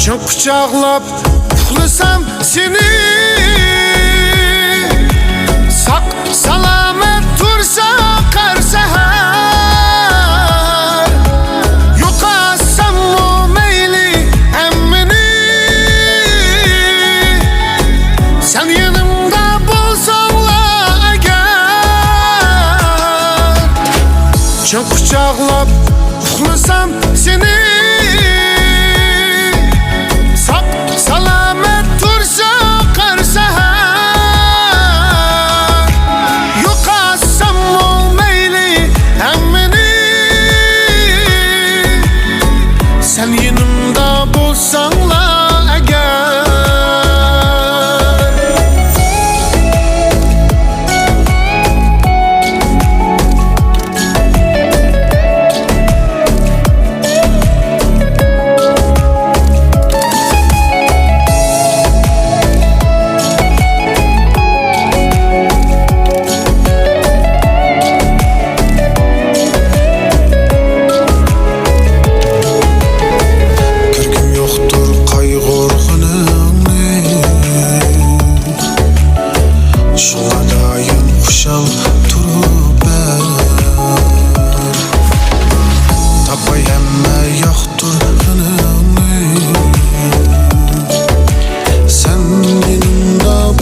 Çok kucaqlab uxlasam seni, saq salamet tursa qar sahar, yo'qatsam o meyli emmeni, sen yanımda bo'lsangla agar. Çok kucaqlab uxlasam seni, sen yanımda bulsanla eğer.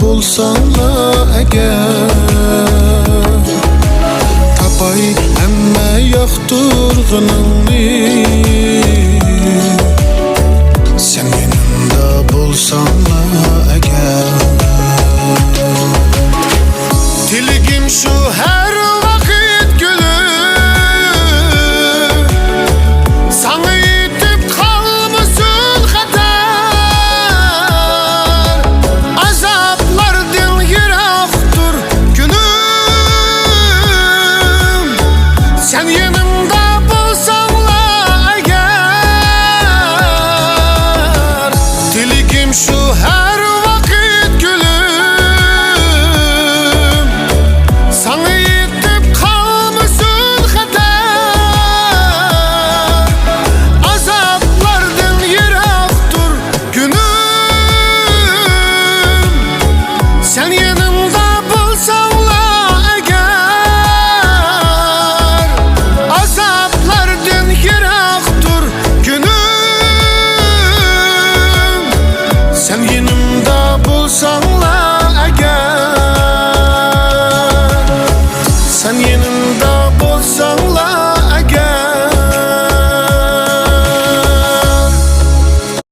Bulsanla eğer, tapay emme yoktur gınım.